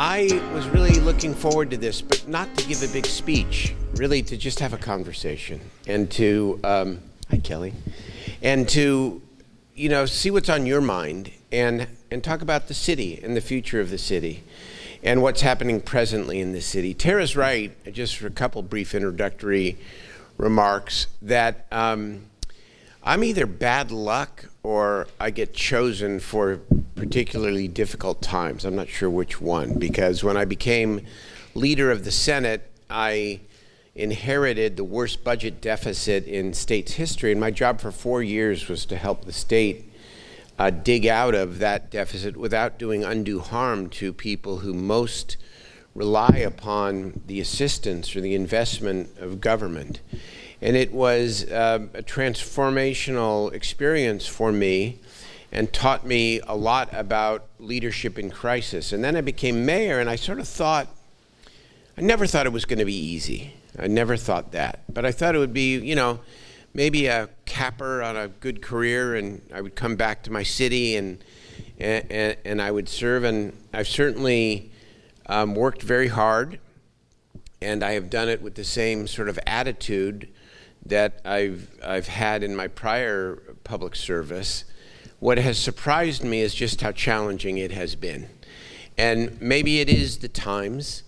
I was really looking forward to this, but not to give a big speech, really to just have a conversation and to, hi Kelly, and to, see what's on your mind and talk about the city and the future of the city and what's happening presently in the city. Tara's right, just for a couple brief introductory remarks, that I'm either bad luck or I get chosen for particularly difficult times. I'm not sure which one, because when I became leader of the Senate, I inherited the worst budget deficit in state's history, and my job for 4 years was to help the state dig out of that deficit without doing undue harm to people who most rely upon the assistance or the investment of government. And it was a transformational experience for me and taught me a lot about leadership in crisis. And then I became mayor, and I sort of thought, I never thought it was going to be easy. I never thought that. But I thought it would be, maybe a capper on a good career, and I would come back to my city and I would serve. And I've certainly worked very hard, and I have done it with the same sort of attitude that I've had in my prior public service. What has surprised me is just how challenging it has been. And maybe it is the times,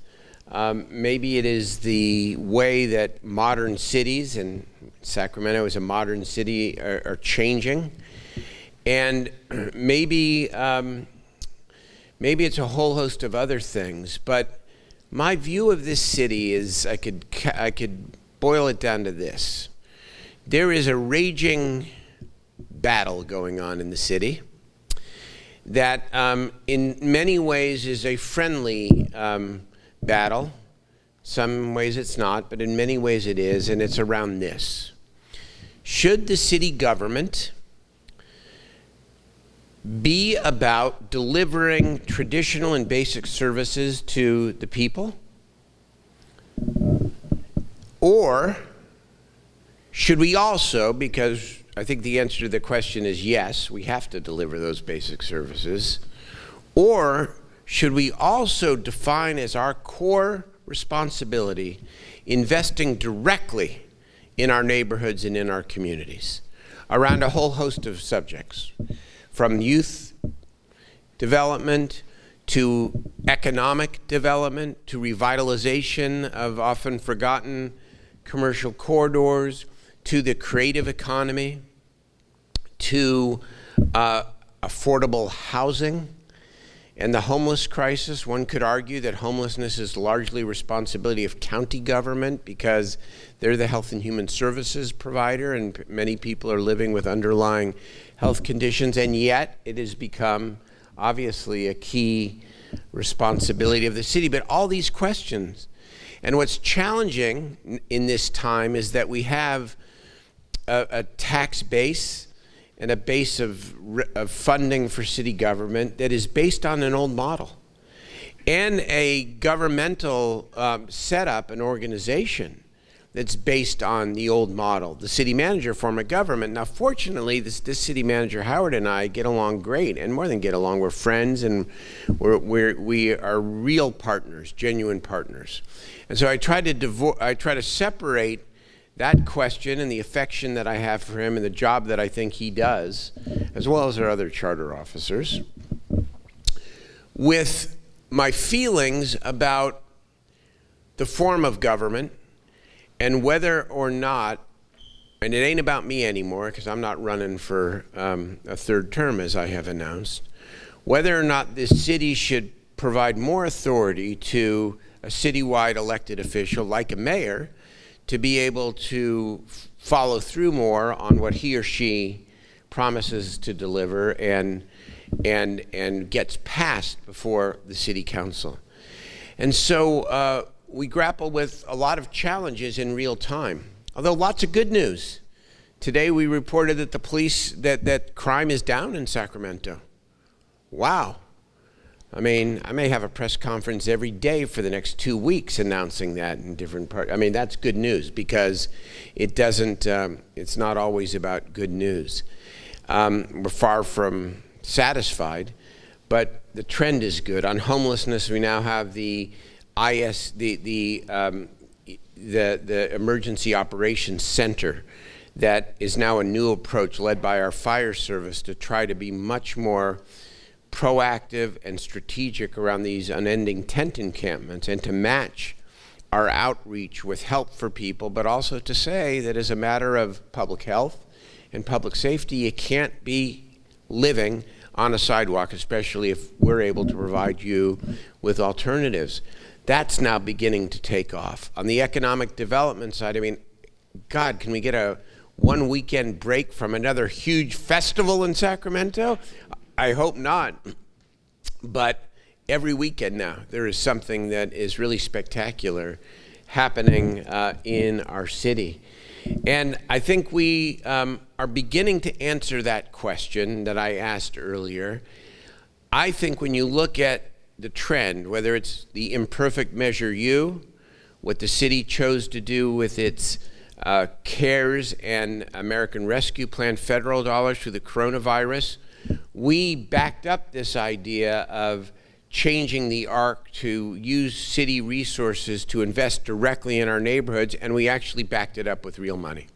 maybe it is the way that modern cities, and Sacramento is a modern city, are changing. And maybe it's a whole host of other things, but my view of this city is, I could boil it down to this. There is a raging battle going on in the city that in many ways is a friendly battle. Some ways it's not, but in many ways it is, and it's around this. Should the city government be about delivering traditional and basic services to the people? Or should we also, because I think the answer to the question is yes, we have to deliver those basic services, or should we also define as our core responsibility investing directly in our neighborhoods and in our communities around a whole host of subjects, from youth development to economic development to revitalization of often forgotten commercial corridors, to the creative economy, to affordable housing and the homeless crisis. One could argue that homelessness is largely responsibility of county government because they're the health and human services provider, and many people are living with underlying health conditions, and yet it has become obviously a key responsibility of the city. But all these questions, and what's challenging in this time is that we have a tax base and a base of funding for city government that is based on an old model, and a governmental setup, an organization that's based on the old model, the city manager form of government. Now, fortunately, this city manager, Howard, and I get along great, and more than get along, we're friends, and we are real partners, genuine partners. And so I try to separate that question and the affection that I have for him and the job that I think he does, as well as our other charter officers, with my feelings about the form of government and whether or not, and it ain't about me anymore because I'm not running for a third term as I have announced, whether or not this city should provide more authority to a citywide elected official like a mayor to be able to follow through more on what he or she promises to deliver and gets passed before the city council. And so we grapple with a lot of challenges in real time, although lots of good news. Today we reported that the police, that crime is down in Sacramento. Wow. I mean, I may have a press conference every day for the next 2 weeks announcing that in different parts. I mean, that's good news because it doesn't, it's not always about good news. We're far from satisfied, but the trend is good. On homelessness, we now have the Emergency Operations Center that is now a new approach led by our fire service to try to be much more proactive and strategic around these unending tent encampments, and to match our outreach with help for people, but also to say that as a matter of public health and public safety, you can't be living on a sidewalk, especially if we're able to provide you with alternatives. That's now beginning to take off. On the economic development side, I mean, God, can we get a one weekend break from another huge festival in Sacramento? I hope not. But every weekend now, there is something that is really spectacular happening in our city. And I think we are beginning to answer that question that I asked earlier. I think when you look at the trend, whether it's the imperfect measure U, what the city chose to do with its CARES and American Rescue Plan federal dollars through the coronavirus, we backed up this idea of changing the arc to use city resources to invest directly in our neighborhoods, and we actually backed it up with real money.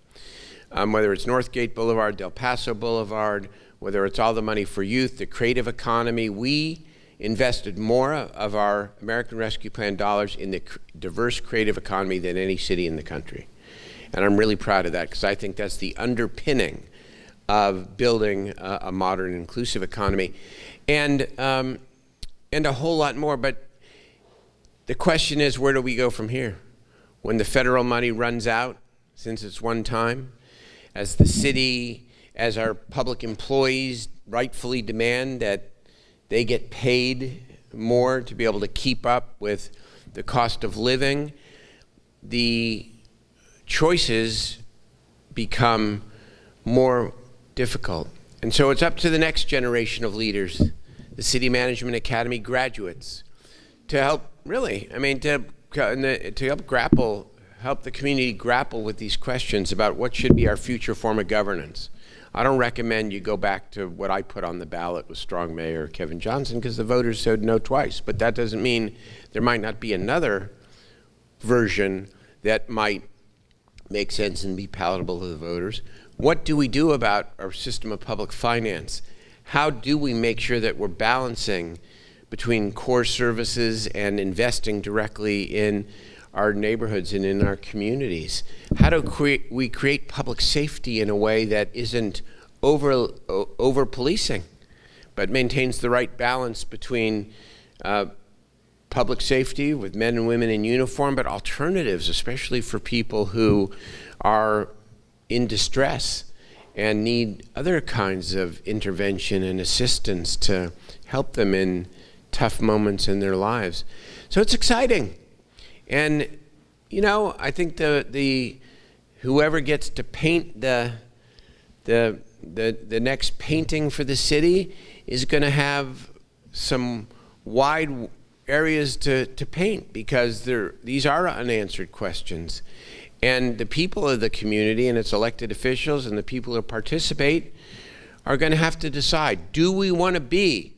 Whether it's Northgate Boulevard, Del Paso Boulevard, whether it's all the money for youth, the creative economy, we invested more of our American Rescue Plan dollars in the diverse creative economy than any city in the country. And I'm really proud of that, because I think that's the underpinning of building a modern, inclusive economy. And a whole lot more. But the question is, where do we go from here? When the federal money runs out, since it's one time, as the city, as our public employees rightfully demand that they get paid more to be able to keep up with the cost of living, the choices become more difficult. And so it's up to the next generation of leaders, the City Management Academy graduates, to help help the community grapple with these questions about what should be our future form of governance. I don't recommend you go back to what I put on the ballot with strong Mayor Kevin Johnson, because the voters said no twice. But that doesn't mean there might not be another version that might make sense and be palatable to the voters. What do we do about our system of public finance? How do we make sure that we're balancing between core services and investing directly in our neighborhoods and in our communities? How do we create public safety in a way that isn't over policing, but maintains the right balance between public safety with men and women in uniform, but alternatives, especially for people who are in distress and need other kinds of intervention and assistance to help them in tough moments in their lives. So it's exciting. And, you know, I think the whoever gets to paint the next painting for the city is going to have some wide areas to paint, because these are unanswered questions. And the people of the community and its elected officials and the people who participate are going to have to decide, do we want to be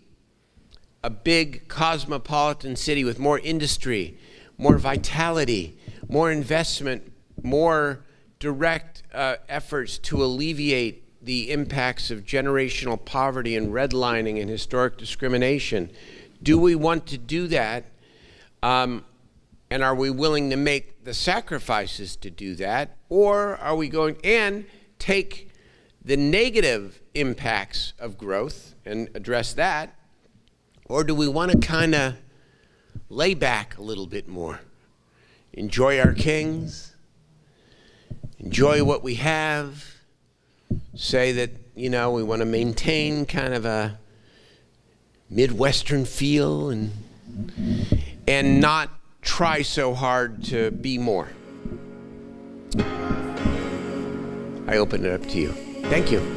a big cosmopolitan city with more industry, more vitality, more investment, more direct efforts to alleviate the impacts of generational poverty and redlining and historic discrimination? Do we want to do that? And are we willing to make the sacrifices to do that? Or are we going and take the negative impacts of growth and address that? Or do we want to kind of lay back a little bit more, enjoy our kings, enjoy what we have, say that, you know, we want to maintain kind of a Midwestern feel and not try so hard to be more? I open it up to you. Thank you.